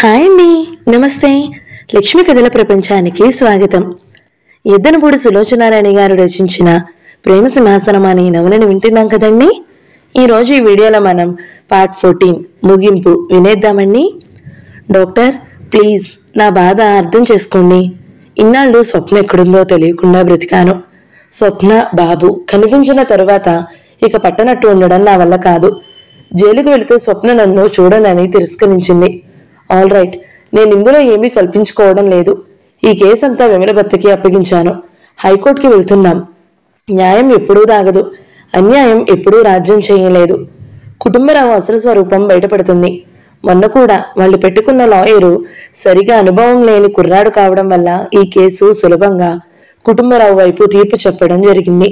Hi అండి, నమస్తే. లక్ష్మీ కథల ప్రపంచానికి స్వాగతం. ఎద్దనపూడి సులోచనారాణి గారు రచించిన ప్రేమ సింహాసనం అనే నవలను వింటున్నాం కదండి. ఈరోజు ఈ వీడియోలో మనం పార్ట్ 14 ముగింపు వినేద్దామండి. డాక్టర్, ప్లీజ్ నా బాధ అర్థం చేసుకోండి. ఇన్నాళ్ళు స్వప్న ఎక్కడుందో తెలియకుండా బ్రతికాను. స్వప్న, బాబు కనిపించిన తరువాత ఇక పట్టనట్టు ఉండడం నా వల్ల కాదు. జైలుకు వెళితే స్వప్న నన్ను చూడనని తిరస్కరించింది. ఆల్ రైట్, నేను ఇందులో ఏమీ కల్పించుకోవడం లేదు. ఈ కేసు అంతా వెంగళభర్తకి అప్పగించాను. హైకోర్టుకి వెళ్తున్నాం. న్యాయం ఎప్పుడూ దాగదు, అన్యాయం ఎప్పుడూ రాజ్యం చేయలేదు. కుటుంబరావు అసలు స్వరూపం బయటపడుతుంది. మొన్న కూడా వాళ్ళు పెట్టుకున్న లాయరు సరిగా అనుభవం లేని కుర్రాడు కావడం వల్ల ఈ కేసు సులభంగా కుటుంబరావు వైపు తీర్పు చెప్పడం జరిగింది.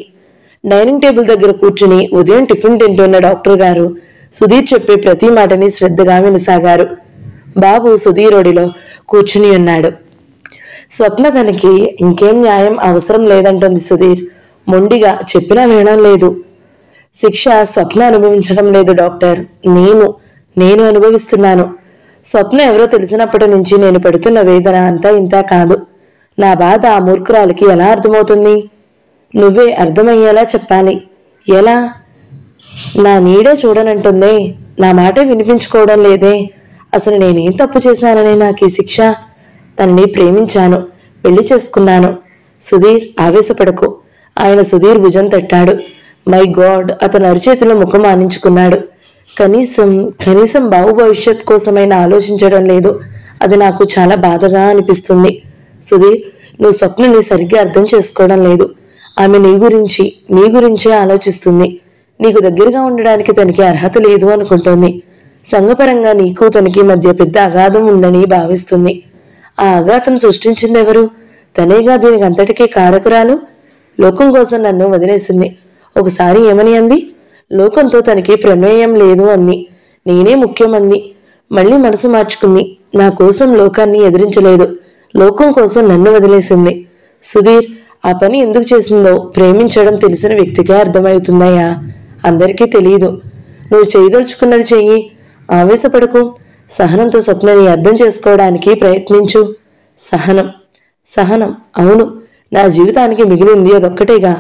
డైనింగ్ టేబుల్ దగ్గర కూర్చుని ఉదయం టిఫిన్ తింటున్న డాక్టర్ గారు సుధీర్ చెప్పే ప్రతి మాటని శ్రద్ధగా వినసాగారు. బాబు సుధీరుడిలో కూర్చుని ఉన్నాడు. స్వప్న తనకి ఇంకేం న్యాయం అవసరం లేదంటుంది సుధీర్. మొండిగా చెప్పినా వినడం లేదు. శిక్ష స్వప్న అనుభవించడం లేదు డాక్టర్, నేను అనుభవిస్తున్నాను. స్వప్న ఎవరో తెలిసినప్పటి నుంచి నేను పడుతున్న వేదన అంతా ఇంత కాదు. నా బాధ ఆ మూర్ఖురాలికి ఎలా అర్థమవుతుంది? నువ్వే అర్థమయ్యేలా చెప్పాలి. ఎలా? నా నీడే చూడనంటుందే, నా మాటే వినిపించుకోవడం లేదే. అసలు నేనేం తప్పు చేశానని నాకు ఈ శిక్ష? తనని ప్రేమించాను, పెళ్లి చేసుకున్నాను. సుధీర్, ఆవేశపడకు. ఆయన సుధీర్ భుజం తట్టాడు. మై గాడ్, అతను అరిచేతిలో ముఖం ఆనించుకున్నాడు. కనీసం బాబు భవిష్యత్ కోసమైనా ఆలోచించడం లేదు. అది నాకు చాలా బాధగా అనిపిస్తుంది. సుధీర్, నువ్వు స్వప్నని సరిగ్గా అర్థం చేసుకోవడం లేదు. ఆమె నీ గురించే ఆలోచిస్తుంది. నీకు దగ్గరగా ఉండడానికి తనకి అర్హత లేదు అనుకుంటోంది. సంఘపరంగా నీకు తనకి మధ్య పెద్ద అగాధం ఉందని భావిస్తుంది. ఆ అగాధం సృష్టించింది ఎవరు? తనేగా దీనికి అంతటికీ కారకురాలు. లోకం కోసం నన్ను వదిలేసింది. ఒకసారి ఏమని అంది? లోకంతో తనకి ప్రమేయం లేదు అంది. నేనే ముఖ్యమంది. మళ్ళీ మనసు మార్చుకుంది. నా కోసం లోకాన్ని ఎదిరించలేదు, లోకం కోసం నన్ను వదిలేసింది. సుధీర్, ఆ పని ఎందుకు చేసిందో ప్రేమించడం తెలిసిన వ్యక్తిగా అర్థమవుతుందయ్యా, అందరికీ తెలియదు. నువ్వు చేయదలుచుకున్నది చెయ్యి. ఆవేశపడకు. సహనంతో స్వప్నని అర్థం చేసుకోవడానికి ప్రయత్నించు. సహనం, అవును, నా జీవితానికి మిగిలింది అదొక్కటేగా.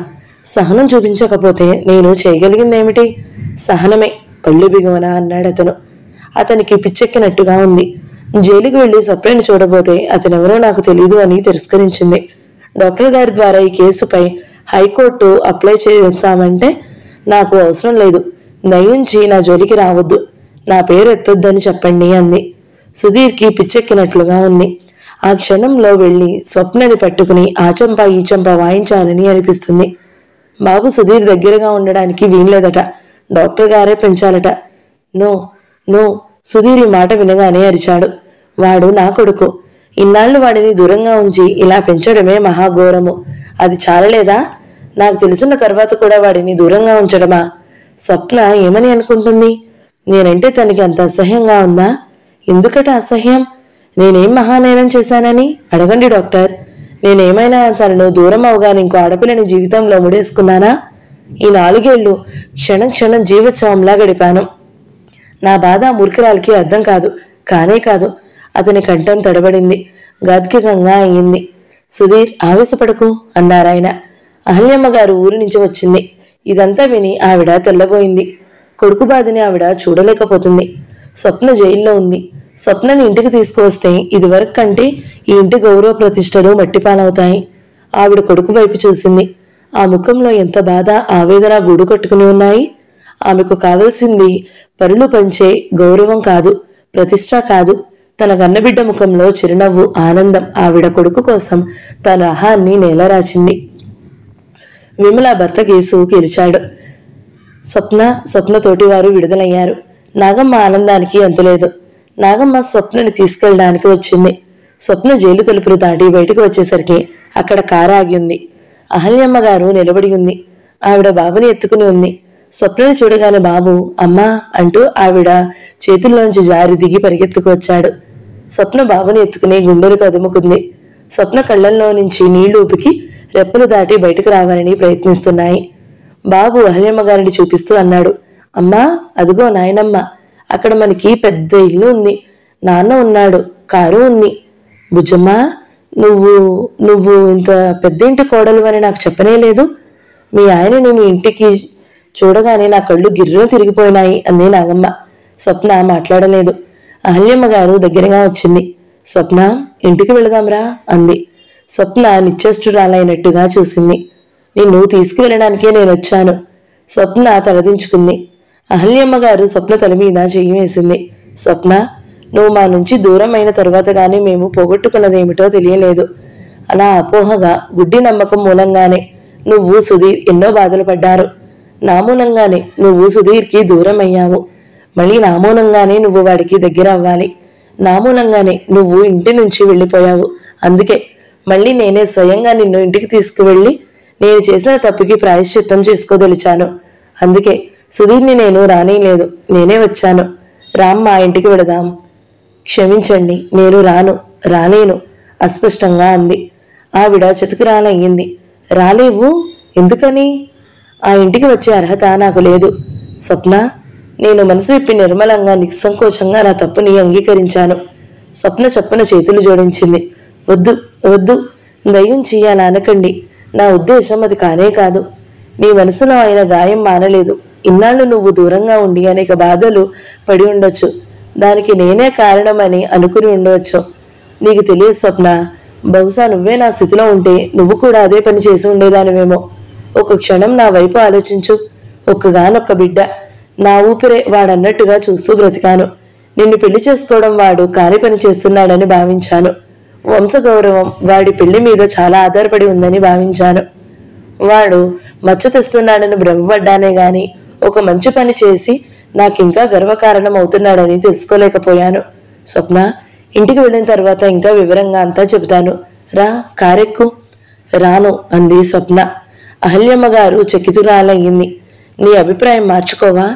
సహనం చూపించకపోతే నేను చేయగలిగిందేమిటి? సహనమే, పళ్ళు బిగువన అన్నాడు అతను. అతనికి పిచ్చెక్కినట్టుగా ఉంది. జైలుకు వెళ్లి స్వప్నని చూడబోతే అతనెవరో నాకు తెలీదు అని తిరస్కరించింది. డాక్టర్ గారి ద్వారా ఈ కేసుపై హైకోర్టు అప్లై చేస్తామంటే నాకు అవసరం లేదు. దయించి నా జోలికి రావద్దు, నా పేరు ఎత్తొద్దని చెప్పండి అంది. సుధీర్కి పిచ్చెక్కినట్లుగా ఉంది. ఆ క్షణంలో వెళ్లి స్వప్నని పట్టుకుని ఆ చెంప ఈ చెంప వాయించాలని అనిపిస్తుంది. బాబు సుధీర్ దగ్గరగా ఉండడానికి వీల్లేదట, డాక్టర్ గారే పెంచాలట. నో, సుధీర్ ఈ మాట వినగానే అరిచాడు. వాడు నా కొడుకు. ఇన్నాళ్ళు వాడిని దూరంగా ఉంచి ఇలా పెంచడమే మహాఘోరము. అది చాలలేదా? నాకు తెలిసిన తర్వాత కూడా వాడిని దూరంగా ఉంచడమా? స్వప్న ఏమని అనుకుంటుంది? నేనంటే తనకి అంత అసహ్యంగా ఉందా? ఎందుకట అసహ్యం? నేనేం మహానేరం చేశానని? అడగండి డాక్టర్. నేనేమైనా తనను దూరం అవగానే ఇంకో ఆడపిల్లని జీవితంలో ముడేసుకున్నానా? ఈ 4 ఏళ్లు క్షణం జీవోత్సవంలా గడిపాను. నా బాధ మూర్ఖరాలకి అర్థం కాదు. అతని కంఠం తడబడింది, గాద్గికంగా అయింది. సుధీర్, ఆవేశపడకు అన్నారాయన. అహల్యమ్మ గారు ఊరి నుంచి వచ్చింది. ఇదంతా విని ఆవిడ తెల్లబోయింది. కొడుకు బాధని ఆవిడ చూడలేకపోతుంది. స్వప్న జైల్లో ఉంది. స్వప్నని ఇంటికి తీసుకువస్తే ఇదివరకు కంటే ఈ ఇంటి గౌరవ ప్రతిష్టలు మట్టిపాలవుతాయి. ఆవిడ కొడుకు వైపు చూసింది. ఆ ముఖంలో ఎంత బాధ, ఆవేదన గూడు కట్టుకుని ఉన్నాయి. ఆమెకు కావలసింది పరులు పంచే గౌరవం కాదు, ప్రతిష్ట కాదు. తన కన్నబిడ్డ ముఖంలో చిరునవ్వు, ఆనందం. ఆవిడ కొడుకు కోసం తన అహాన్ని నేలరాచింది. విమల భర్త కేసు గెలిచాడు. స్వప్న తోటివారు విడుదలయ్యారు. నాగమ్మ ఆనందానికి అంతులేదు. నాగమ్మ స్వప్నని తీసుకెళ్ళడానికి వచ్చింది. స్వప్న జైలు తలుపులు దాటి బయటకు వచ్చేసరికి అక్కడ కారు ఆగి ఉంది. అహల్యమ్మ గారు నిలబడి ఉంది. ఆవిడ బాబుని ఎత్తుకుని ఉంది. స్వప్నని చూడగానే బాబు, అమ్మా అంటూ ఆవిడ చేతుల్లోంచి జారి దిగి పరిగెత్తుకు వచ్చాడు. స్వప్న బాబుని ఎత్తుకుని గుండెలు కదుముకుంది. స్వప్న కళ్లల్లో నుంచి నీళ్లు ఊపికి రెప్పలు దాటి బయటకు రావాలని ప్రయత్నిస్తున్నాయి. బాబు అహల్యమ్మ గారిని చూపిస్తూ అన్నాడు, అమ్మా, అదిగో నాయనమ్మ, అక్కడ మనకి పెద్ద ఇల్లు ఉంది. నాన్న ఉన్నాడు, కారు ఉంది. బుజ్జమ్మ, నువ్వు నువ్వు ఇంత పెద్ద ఇంటి కోడలు అని నాకు చెప్పనే లేదు. మీ ఆయనని మీ ఇంటికి చూడగానే నా కళ్ళు గిర్రను తిరిగిపోయినాయి అంది నాగమ్మ. స్వప్న మాట్లాడలేదు. అహల్యమ్మ గారు దగ్గరగా వచ్చింది. స్వప్న, ఇంటికి వెళదాంరా అంది. స్వప్న నిశ్చేష్టురాలైనట్టుగా చూసింది. నిన్ను తీసుకువెళ్ళడానికే నేను వచ్చాను. స్వప్న తలదించుకుంది. అహల్యమ్మ గారు స్వప్న తల మీద చెయ్యి వేసింది. స్వప్న, నువ్వు మా నుంచి దూరం అయిన తరువాత గానీ మేము పోగొట్టుకున్నదేమిటో తెలియలేదు. అలా అపోహగా గుడ్డి నమ్మకం మూలంగానే నువ్వు సుధీర్ ఎన్నో బాధలు పడ్డారు. నా మూలంగానే నువ్వు సుధీర్కి దూరం అయ్యావు. మళ్ళీ నా మూలంగానే నువ్వు వాడికి దగ్గర అవ్వాలి. నా మూలంగానే నువ్వు ఇంటి నుంచి వెళ్ళిపోయావు. అందుకే మళ్ళీ నేనే స్వయంగా నిన్ను ఇంటికి తీసుకువెళ్ళి నేను చేసిన తప్పుకి ప్రాయశ్చిత్తం చేసుకోదలిచాను. అందుకే సుధీర్ని నేను రానేలేదు, నేనే వచ్చాను. రామ్మ, ఇంటికి వెళదాం. క్షమించండి, నేను రాలేను అస్పష్టంగా అంది. ఆవిడ చతుకురాలయ్యింది. రాలేవు? ఎందుకని? ఆ ఇంటికి వచ్చే అర్హత నాకు లేదు. స్వప్న, నేను మనసు విప్పి నిర్మలంగా నిస్సంకోచంగా నా తప్పుని అంగీకరించాను. స్వప్న చప్పున చేతులు జోడించింది. వద్దు వద్దు, దయించి అలా అనకండి. నా ఉద్దేశం అది కానే కాదు. నీ మనసులో ఆయన గాయం మానలేదు. ఇన్నాళ్ళు నువ్వు దూరంగా ఉండి అనేక బాధలు పడి ఉండొచ్చు. దానికి నేనే కారణమని అనుకుని ఉండవచ్చు. నీకు తెలియదు స్వప్న, బహుశా నువ్వే నా స్థితిలో ఉంటే నువ్వు కూడా అదే పని చేసి ఉండేదానివేమో. ఒక క్షణం నా వైపు ఆలోచించు. ఒక్కగానొక్క బిడ్డ, నా ఊపిరే వాడన్నట్టుగా చూస్తూ బ్రతికాను. నిన్ను పెళ్లి చేసుకోవడం వాడు కాని పని చేస్తున్నాడని భావించాను. వంశగౌరవం వాడి పెళ్లి మీద చాలా ఆధారపడి ఉందని భావించాను. వాడు మచ్చ తెస్తున్నాడని భ్రమపడ్డానే గాని ఒక మంచి పని చేసి నాకింకా గర్వకారణం అవుతున్నాడని తెలుసుకోలేకపోయాను. స్వప్న, ఇంటికి వెళ్ళిన తర్వాత ఇంకా వివరంగా అంతా చెబుతాను. రా, కారెక్కు. రాను అంది స్వప్న. అహల్యమ్మ గారు చకితురాలయ్యింది. నీ అభిప్రాయం మార్చుకోవా?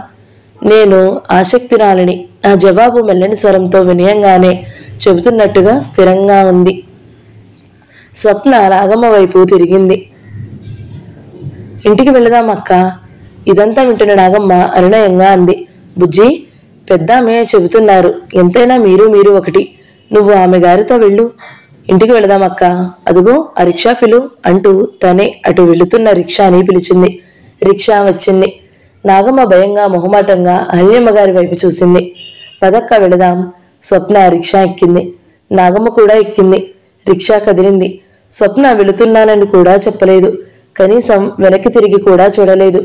నేను ఆసక్తిరాలని. ఆ జవాబు మెల్లని స్వరంతో వినయంగానే చెబుతున్నట్టుగా స్థిరంగా ఉంది. స్వప్న నాగమ్మ వైపు తిరిగింది. ఇంటికి వెళదాం అక్క. ఇదంతా వింటున్న నాగమ్మ అనునయంగా అంది. బుజ్జి, పెద్దామె చెబుతున్నారు. ఎంతైనా మీరు ఒకటి. నువ్వు ఆమె గారితో వెళ్ళు. ఇంటికి వెళదామక్క. అదుగో ఆ రిక్షా పిలు అంటూ తనే అటు వెళుతున్న రిక్షాని పిలిచింది. రిక్షా వచ్చింది. నాగమ్మ భయంగా మొహమాటంగా అహల్యమ్మ గారి వైపు చూసింది. పదక్క వెళదాం. స్వప్న రిక్షా ఎక్కింది. నాగమ్మ కూడా ఎక్కింది. రిక్షా కదిలింది. స్వప్న వెళుతున్నానని కూడా చెప్పలేదు. కనీసం వెనక్కి తిరిగి కూడా చూడలేదు.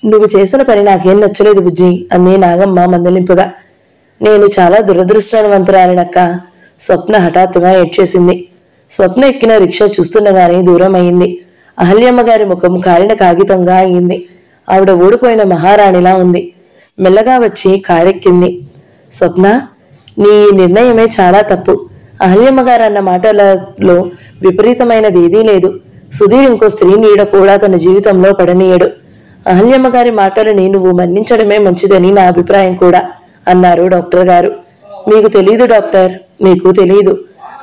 నువ్వు చేసిన పని నాకేం నచ్చలేదు బుజ్జి అంది నాగమ్మ మందలింపుగా. నేను చాలా దురదృష్టవంతురాలినక్క. స్వప్న హఠాత్తుగా ఏడ్చేసింది. స్వప్న ఎక్కిన రిక్షా చూస్తుండగానే దూరం అయింది. అహల్యమ్మ గారి ముఖం కాలిన కాగితంగా అయింది. ఆవిడ ఓడిపోయిన మహారాణిలా ఉంది. మెల్లగా వచ్చి కారెక్కింది. స్వప్న, నీ నిర్ణయమే చాలా తప్పు. అహల్యమ్మ గారు అన్న మాటలలో విపరీతమైనది ఏదీ లేదు. సుధీర్ ఇంకో స్త్రీ నీడ కూడా తన జీవితంలో పడనీయడు. అహల్యమ్మ గారి మాటలని నువ్వు మన్నించడమే మంచిదని నా అభిప్రాయం కూడా అన్నారు డాక్టర్ గారు. మీకు తెలీదు డాక్టర్, మీకు తెలీదు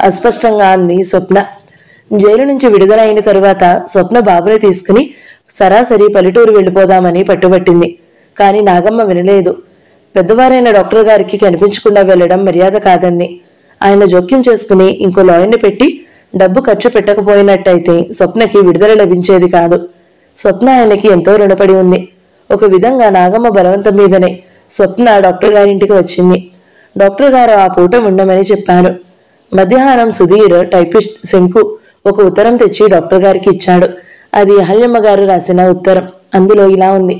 అస్పష్టంగా అంది స్వప్న. జైలు నుంచి విడుదలైన తరువాత స్వప్న బాబుని తీసుకుని సరాసరి పల్లెటూరు వెళ్ళిపోదామని పట్టుబట్టింది. కాని నాగమ్మ వినలేదు. పెద్దవారైన డాక్టర్ గారికి కనిపించకుండా వెళ్లడం మర్యాద కాదంది. ఆయన జోక్యం చేసుకుని ఇంకో లాయర్ని పెట్టి డబ్బు ఖర్చు పెట్టకపోయినట్టయితే స్వప్నకి విడుదల లభించేది కాదు. స్వప్న ఆయనకి ఎంతో రుణపడి ఉంది. ఒక విధంగా నాగమ్మ బలవంతం మీదనే స్వప్న డాక్టర్ గారింటికి వచ్చింది. డాక్టర్ గారు ఆ పూట ఉండమని చెప్పారు. మధ్యాహ్నం సుధీర్ టైపిస్ట్ శంకు ఒక ఉత్తరం తెచ్చి డాక్టర్ గారికి ఇచ్చాడు. అది అహల్యమ్మ గారు రాసిన ఉత్తరం. అందులో ఇలా ఉంది.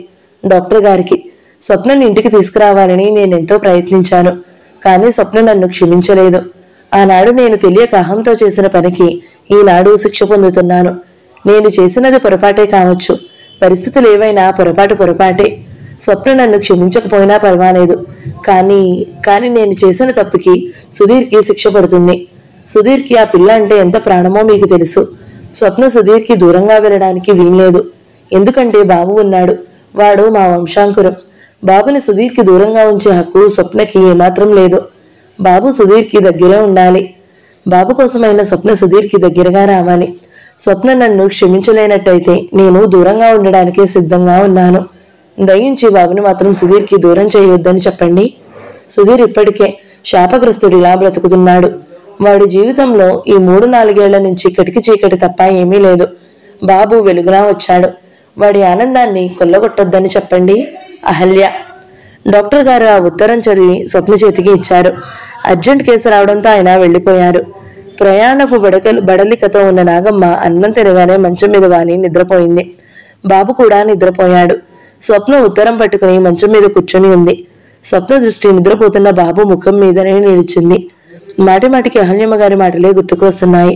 డాక్టర్ గారికి, స్వప్నని ఇంటికి తీసుకురావాలని నేనెంతో ప్రయత్నించాను. కానీ స్వప్న నన్ను క్షమించలేదు. ఆనాడు నేను తెలియక అహంతో చేసిన పనికి ఈనాడు శిక్ష పొందుతున్నాను. నేను చేసినది పొరపాటే కావచ్చు. పరిస్థితులు ఏవైనా పొరపాటే. స్వప్న నన్ను క్షమించకపోయినా పర్వాలేదు. కానీ నేను చేసిన తప్పుకి సుధీర్కి శిక్ష పడుతుంది. సుధీర్కి ఆ పిల్ల అంటే ఎంత ప్రాణమో మీకు తెలుసు. స్వప్న సుధీర్కి దూరంగా వెళ్ళడానికి వీల్లేదు. ఎందుకంటే బాబు ఉన్నాడు. వాడు మా వంశాంకురం. బాబుని సుధీర్కి దూరంగా ఉంచే హక్కు స్వప్నకి ఏమాత్రం లేదు. బాబు సుధీర్కి దగ్గరే ఉండాలి. బాబు కోసమైన స్వప్న సుధీర్కి దగ్గరగా రావాలి. స్వప్న నన్ను క్షమించలేనట్టయితే నేను దూరంగా ఉండడానికే సిద్ధంగా ఉన్నాను. దయించి బాబుని మాత్రం సుధీర్కి దూరం చేయొద్దని చెప్పండి. సుధీర్ ఇప్పటికే శాపగ్రస్తుడిలా బ్రతుకుతున్నాడు. వాడి జీవితంలో ఈ 3-4 ఏళ్ల నుంచి కటికి చీకటి తప్ప ఏమీ లేదు. బాబు వెలుగులా వచ్చాడు. వాడి ఆనందాన్ని కొల్లగొట్టొద్దని చెప్పండి. అహల్య. డాక్టర్ గారు ఆ ఉత్తరం చదివి స్వప్న చేతికి ఇచ్చారు. అర్జెంట్ కేసు రావడంతో ఆయన వెళ్లిపోయారు. ప్రయాణపు బడలికతో ఉన్న నాగమ్మ అన్నం తినగానే మంచం మీద వాలి నిద్రపోయింది. బాబు కూడా నిద్రపోయాడు. స్వప్న ఉత్తరం పట్టుకుని మంచం మీద కూర్చొని ఉంది. స్వప్న దృష్టి నిద్రపోతున్న బాబు ముఖం మీదనే నిలిచింది. మాటిమాటికి అహల్యమ్మ గారి మాటలే గుర్తుకు వస్తున్నాయి.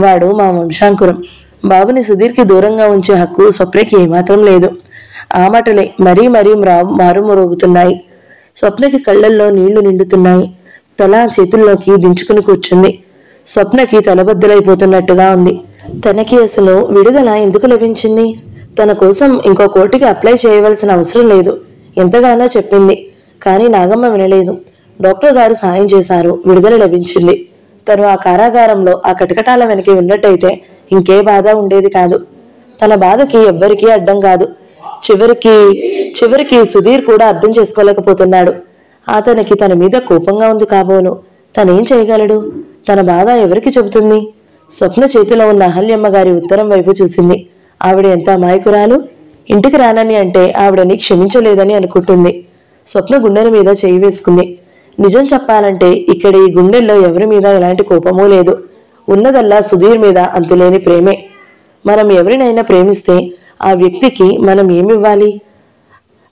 వాడు మా వంశాంకురం. బాబుని సుధీర్కి దూరంగా ఉంచే హక్కు స్వప్నకి ఏమాత్రం లేదు. ఆ మాటలే మరీ మరీ మారుమోగుతున్నాయి. స్వప్నకి కళ్ళల్లో నీళ్లు నిండుతున్నాయి. తల చేతుల్లోకి దించుకుని కూర్చుంది. స్వప్నకి తలబద్దలైపోతున్నట్టుగా ఉంది. తనకి అసలు విడుదల ఎందుకు లభించింది? తన కోసం ఇంకో కోర్టుకి అప్లై చేయవలసిన అవసరం లేదు. ఎంతగానో చెప్పింది. కానీ నాగమ్మ వినలేదు. డాక్టర్ గారు సాయం చేశారు. విడుదల లభించింది. తను ఆ కారాగారంలో ఆ కటకటాల వెనక ఉన్నట్టయితే ఇంకే బాధ ఉండేది కాదు. తన బాధకి ఎవ్వరికీ అడ్డం కాదు. చివరికి సుధీర్ కూడా అర్థం చేసుకోలేకపోతున్నాడు. అతనికి తన మీద కోపంగా ఉంది కాబోలు. తనేం చేయగలడు? తన బాధ ఎవరికి చెబుతుంది? స్వప్న చేతిలో ఉన్న అహల్యమ్మ గారి ఉత్తరం వైపు చూసింది. ఆవిడ ఎంత అమాయకురాలు. ఇంటికి రానని అంటే ఆవిడని క్షమించలేదని అనుకుంటుంది. స్వప్న గుండెల మీద చేయి వేసుకుంది. నిజం చెప్పాలంటే ఇక్కడ ఈ గుండెల్లో ఎవరి మీద ఎలాంటి కోపమూ లేదు. ఉన్నదల్లా సుధీర్ మీద అంతులేని ప్రేమే. మనం ఎవరినైనా ప్రేమిస్తే ఆ వ్యక్తికి మనం ఏమివ్వాలి?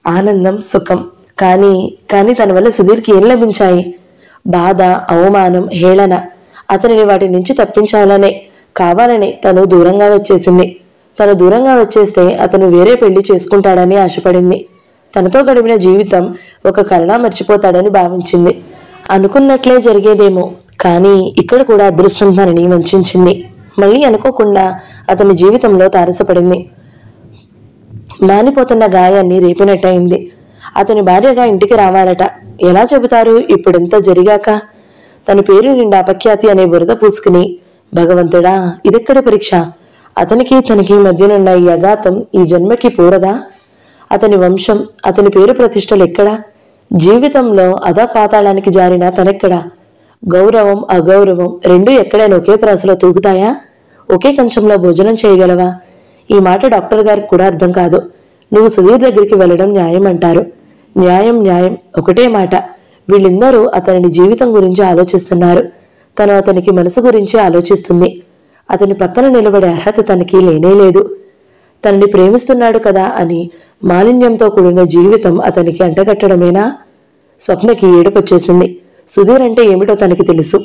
ఆనందం, సుఖం. కానీ తన వల్ల సుధీర్కి ఏం లభించాయి? బాధ, అవమానం, హేళన. అతనిని వాటి నుంచి తప్పించాలనే కావాలని తను దూరంగా వచ్చేసింది. తను దూరంగా వచ్చేస్తే అతను వేరే పెళ్లి చేసుకుంటాడని ఆశపడింది. తనతో గడిపిన జీవితం ఒక కరుణ మర్చిపోతాడని భావించింది. అనుకున్నట్లే జరిగేదేమో. కానీ ఇక్కడ కూడా అదృష్టం తనని వంచింది. మళ్ళీ అనుకోకుండా అతని జీవితంలో తారసపడింది. మానిపోతున్న గాయాన్ని రేపినట్టయింది. అతని భార్యగా ఇంటికి రావాలట. ఎలా చెబుతారు ఇప్పుడెంత జరిగాక? తన పేరు నిండా అపఖ్యాతి అనే బురద పూసుకుని, భగవంతుడా ఇదెక్కడ పరీక్ష? అతనికి తనకి మధ్యనున్న ఈ అఘాతం ఈ జన్మకి పూరదా? అతని వంశం, అతని పేరు ప్రతిష్టలు ఎక్కడా? జీవితంలో అధపాతాళానికి జారిన తనెక్కడా? గౌరవం, అగౌరవం రెండూ ఎక్కడైనా ఒకే త్రాసులో తూగుతాయా? ఒకే కంచంలో భోజనం చేయగలవా? ఈ మాట డాక్టర్ గారికి కూడా అర్థం కాదు. నువ్వు సుధీర్ దగ్గరికి వెళ్ళడం న్యాయం అంటారు. న్యాయం ఒకటే మాట. వీళ్ళందరూ అతని జీవితం గురించి ఆలోచిస్తున్నారు. తను అతనికి మనసు గురించి ఆలోచిస్తుంది. అతని పక్కన నిలబడే అర్హత తనకి లేనేలేదు. తనని ప్రేమిస్తున్నాడు కదా అని మాలిన్యంతో కూడిన జీవితం అతనికి అంటగట్టడమేనా? స్వప్నకి ఏడుపొచ్చేసింది. సుధీర్ అంటే ఏమిటో తనకి తెలుసు.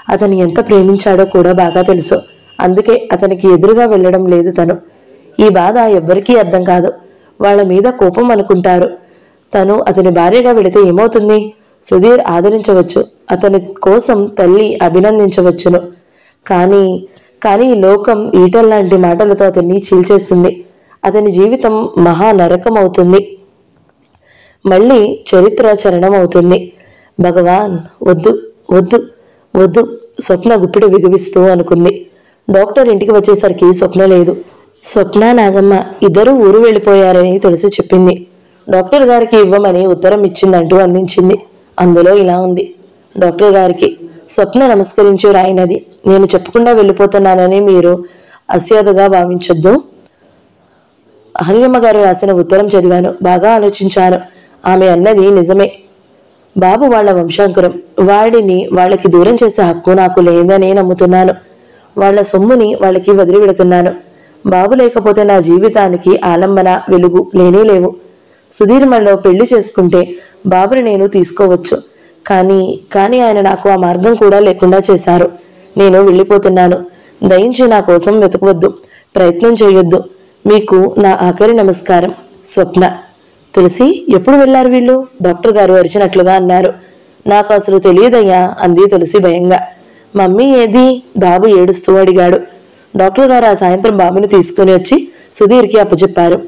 అతని ఎంత ప్రేమించాడో కూడా బాగా తెలుసు. అందుకే అతనికి ఎదురుగా వెళ్ళడం లేదు తను. ఈ బాధ ఎవ్వరికీ అర్థం కాదు. వాళ్ళ మీద కోపం అనుకుంటారు. తను అతని భార్యగా వెళితే ఏమవుతుంది? సుధీర్ ఆదరించవచ్చు. అతని కోసం తల్లి అభినందించవచ్చును. కానీ ఈ లోకం ఈటల్లాంటి మాటలతో అతన్ని చీల్చేస్తుంది. అతని జీవితం మహా నరకం అవుతుంది. మళ్ళీ చరిత్ర చరణం అవుతుంది. భగవాన్ వద్దు వద్దు వద్దు స్వప్న గుప్పిడి బిగిస్తూ అనుకుంది. డాక్టర్ ఇంటికి వచ్చేసరికి స్వప్న లేదు. స్వప్న, నాగమ్మ ఇద్దరూ ఊరు వెళ్ళిపోయారని తులసి చెప్పింది. డాక్టర్ గారికి ఇవ్వమని ఉత్తరం ఇచ్చిందంటూ అందించింది. అందులో ఇలా ఉంది. డాక్టర్ గారికి స్వప్న నమస్కరించి రాయినది. నేను చెప్పకుండా వెళ్ళిపోతున్నానని మీరు అస్యాదగా భావించొద్దు. అహల్యమ్మ గారు రాసిన ఉత్తరం చదివాను. బాగా ఆలోచించాను. ఆమె అన్నది నిజమే. బాబు వాళ్ల వంశాంకురం. వాడిని వాళ్ళకి దూరం చేసే హక్కు నాకు లేదని నమ్ముతున్నాను. వాళ్ల సొమ్ముని వాళ్ళకి వదిలి పెడుతున్నాను. బాబు లేకపోతే నా జీవితానికి ఆలంబన, వెలుగు లేవు. సుధీర్ మనలో పెళ్లి చేసుకుంటే బాబుని నేను తీసుకోవచ్చు. కానీ ఆయన నాకు ఆ మార్గం కూడా లేకుండా చేశారు. నేను వెళ్ళిపోతున్నాను. దయించి నా కోసం వెతకవద్దు, ప్రయత్నం చేయొద్దు. మీకు నా ఆఖరి నమస్కారం. స్వప్న. తులసి, ఎప్పుడు వెళ్లారు వీళ్ళు? డాక్టర్ గారు అరిచినట్లుగా అన్నారు. నాకు అసలు తెలియదయ్యా అంది తులసి భయంగా. మమ్మీ ఏది? బాబు ఏడుస్తూ అడిగాడు. డాక్టర్ గారు ఆ సాయంత్రం బాబుని తీసుకుని వచ్చి సుధీర్కి అప్పచెప్పారు.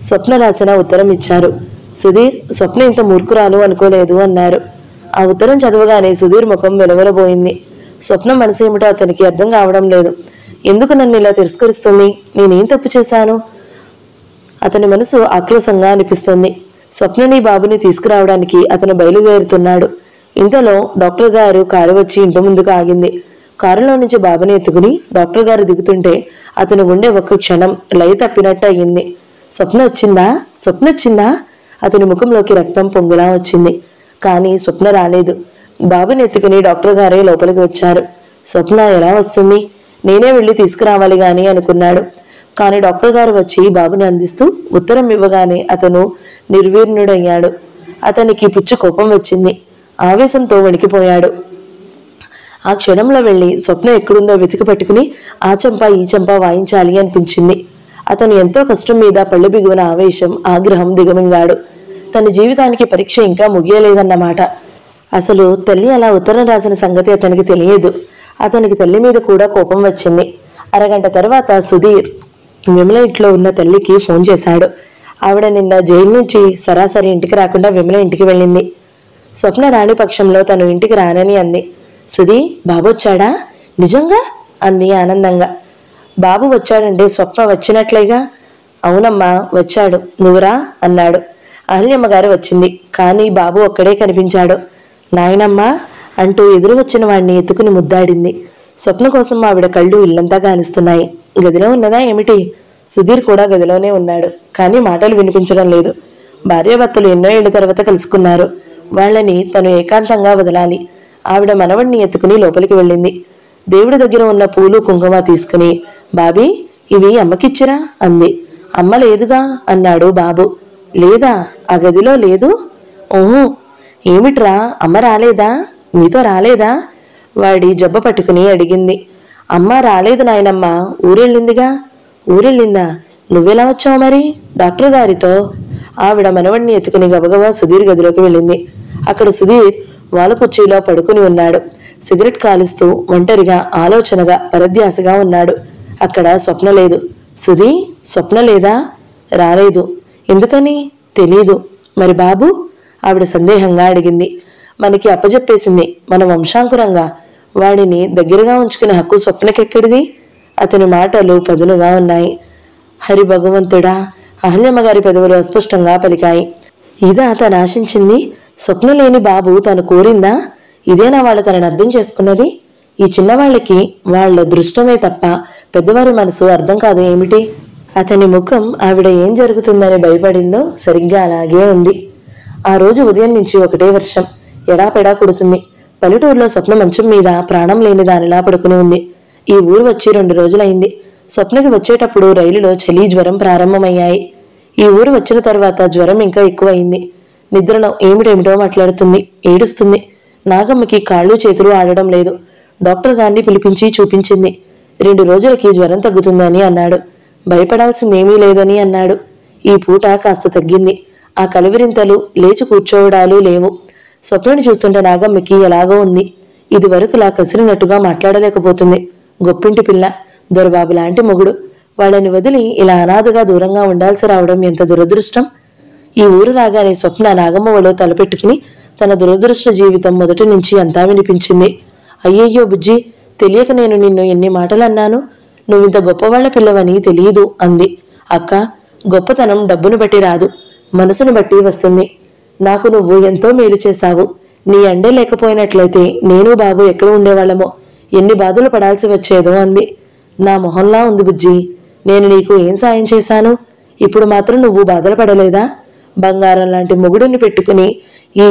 స్వప్న రాసిన ఉత్తరం ఇచ్చారు. సుధీర్, స్వప్న ఇంత మూర్ఖురాలు అనుకోలేదు అన్నారు. ఆ ఉత్తరం చదవగానే సుధీర్ ముఖం వెలవెలబోయింది. స్వప్న మనసు ఏమిటో అతనికి అర్థం కావడం లేదు. ఎందుకు నన్ను ఇలా తిరస్కరిస్తుంది? నేనేం తప్పు చేశాను? అతని మనసు ఆక్రోశంగా అనిపిస్తుంది. స్వప్నని బాబుని తీసుకురావడానికి అతను బయలుదేరుతున్నాడు. ఇంతలో డాక్టర్ గారు కారు వచ్చి ఇంటి ముందుకు ఆగింది. కారులో నుంచి బాబుని ఎత్తుకుని డాక్టర్ గారు దిగుతుంటే అతని గుండె ఒక్క క్షణం లయ తప్పినట్టు అయ్యింది. స్వప్న వచ్చిందా? అతని ముఖంలోకి రక్తం పొంగులా వచ్చింది. కానీ స్వప్న రాలేదు. బాబుని ఎత్తుకుని డాక్టర్ గారే లోపలికి వచ్చారు. స్వప్న ఎలా వస్తుంది? నేనే వెళ్ళి తీసుకురావాలి గాని అనుకున్నాడు. కానీ డాక్టర్ గారు వచ్చి బాబుని అందిస్తూ ఉత్తరం ఇవ్వగానే అతను నిర్వీర్ణుడయ్యాడు. అతనికి పిచ్చి కోపం వచ్చింది. ఆవేశంతో వణికిపోయాడు. ఆ క్షణంలో వెళ్లి స్వప్న ఎక్కడుందో వెతికి పట్టుకుని ఆ చెంప ఈ చెంప వాయించాలి అనిపించింది. అతను ఎంతో కష్టం మీద పళ్ళు బిగువన ఆవేశం, ఆగ్రహం దిగమింగాడు. తన జీవితానికి పరీక్ష ఇంకా ముగియలేదన్నమాట. అసలు తల్లి అలా ఉత్తరం రాసిన సంగతి అతనికి తెలియదు. అతనికి తల్లి మీద కూడా కోపం వచ్చింది. అరగంట తర్వాత సుధీర్ విమల ఇంట్లో ఉన్న తల్లికి ఫోన్ చేశాడు. ఆవిడ నిన్న జైలు నుంచి సరాసరి ఇంటికి రాకుండా విమల ఇంటికి వెళ్ళింది. స్వప్న రాణి పక్షంలో తను ఇంటికి రానని అంది. సుధీ, బాబు వచ్చాడా? నిజంగా అంది ఆనందంగా. బాబు వచ్చాడంటే స్వప్న వచ్చినట్లేగా. అవునమ్మా వచ్చాడు, నువ్వురా అన్నాడు. అహల్యమ్మ గారు వచ్చింది. కానీ బాబు ఒక్కడే కనిపించాడు. నాయనమ్మా అంటూ ఎదురు వచ్చిన వాడిని ఎత్తుకుని ముద్దాడింది. స్వప్న కోసం ఆవిడ కళ్ళు ఇల్లంతా కానిస్తున్నాయి. గదిలో ఉన్నదా ఏమిటి? సుధీర్ కూడా గదిలోనే ఉన్నాడు. కానీ మాటలు వినిపించడం లేదు. భార్యాభర్తలు ఎన్నో ఏళ్ల తర్వాత కలుసుకున్నారు. వాళ్ళని తను ఏకాంతంగా వదలాలి. ఆవిడ మనవడిని ఎత్తుకుని లోపలికి వెళ్ళింది. దేవుడి దగ్గర ఉన్న పూలు కుంకుమ తీసుకుని, బాబీ ఇవి అమ్మకిచ్చిరా అంది. అమ్మ లేదుగా అన్నాడు బాబు. లేదా? ఆ గదిలో లేదు. ఓహో, ఏమిట్రా అమ్మ రాలేదా? నీతో రాలేదా? వాడి జబ్బ పట్టుకుని అడిగింది. అమ్మ రాలేదు నాయనమ్మ, ఊరెళ్ళిందిగా. ఊరెళ్ళిందా? నువ్వెలా వచ్చావు మరి? డాక్టర్ గారితో. ఆవిడ మనవడిని ఎత్తుకుని గబగబా సుధీర్ గదిలోకి వెళ్ళింది. అక్కడ సుధీర్ వాలుకుర్చీలో పడుకుని ఉన్నాడు. సిగరెట్ కాలుస్తూ ఒంటరిగా ఆలోచనగా పరధ్యాసగా ఉన్నాడు. అక్కడ స్వప్న లేదు. సుధీ, స్వప్న లేదా? రాలేదు. ఎందుకని? తెలీదు. మరి బాబు? ఆవిడ సందేహంగా అడిగింది. మనకి అప్పజెప్పేసింది. మన వంశాంకురంగా. వాడిని దగ్గరగా ఉంచుకునే హక్కు స్వప్నకెక్కడిది? అతని మాటలు పదునుగా ఉన్నాయి. హరి భగవంతుడా! అహల్యమ్మ గారి పెదవులు అస్పష్టంగా పలికాయి. ఇదా తను ఆశించింది? స్వప్న లేని బాబు తను కోరిందా? ఇదేనా వాళ్ళు తనని అర్థం చేసుకున్నది? ఈ చిన్నవాళ్ళకి వాళ్ల దృష్టమే తప్ప పెద్దవారి మనసు అర్థం కాదు ఏమిటి? అతని ముఖం ఆవిడ ఏం జరుగుతుందని భయపడిందో సరిగ్గా అలాగే ఉంది. ఆ రోజు ఉదయం నుంచి ఒకటే వర్షం ఎడాపెడా కుడుతుంది. పల్లెటూరులో స్వప్న మంచం మీద ప్రాణం లేని దానిలా పడుకుని ఉంది. ఈ ఊరు వచ్చి 2 రోజులైంది. స్వప్నకి వచ్చేటప్పుడు రైలులో చలి, జ్వరం ప్రారంభమయ్యాయి. ఈ ఊరు వచ్చిన తర్వాత జ్వరం ఇంకా ఎక్కువైంది. నిద్రలో ఏమిటేమిటో మాట్లాడుతుంది, ఏడుస్తుంది. నాగమ్మకి కాళ్ళు చేతులు ఆడడం లేదు. డాక్టర్ గారిని పిలిపించి చూపించింది. 2 రోజులకి జ్వరం తగ్గుతుందని అన్నాడు. భయపడాల్సిందేమీ లేదని అన్నాడు. ఈ పూట కాస్త తగ్గింది. ఆ కలువిరింతలు, లేచి కూర్చోవడాలు లేవు. స్వప్నని చూస్తుంటే నాగమ్మకి ఎలాగో ఉంది. ఇది వరకులా కసిరినట్టుగా మాట్లాడలేకపోతుంది. గొప్పింటి పిల్ల, దొరబాబు లాంటి మొగుడు. వాళ్ళని వదిలి ఇలా అనాథగా దూరంగా ఉండాల్సి రావడం ఎంత దురదృష్టం. ఈ ఊరు రాగానే స్వప్న నాగమ్మ ఒళ్ళో తలపెట్టుకుని తన దురదృష్ట జీవితం మొదటి నుంచి అంతా వినిపించింది. అయ్యయ్యో బుజ్జి, తెలియక నేను నిన్ను ఎన్ని మాటలు అన్నాను. నువ్వింత గొప్పవాళ్ల పిల్లవని తెలియదు అంది. అక్క, గొప్పతనం డబ్బును బట్టి రాదు, మనసును బట్టి వస్తుంది. నాకు నువ్వు ఎంతో మేలు చేశావు. నీ అండే లేకపోయినట్లయితే నేను బాబు ఎక్కడ ఉండేవాళ్ళమో, ఎన్ని బాధలు పడాల్సి వచ్చేదో అంది. నా మొహంలా ఉంది బుజ్జి. నేను నీకు ఏం సాయం చేశాను? ఇప్పుడు మాత్రం నువ్వు బాధలు పడలేదా? బంగారం లాంటి మొగుడిని పెట్టుకుని ఈ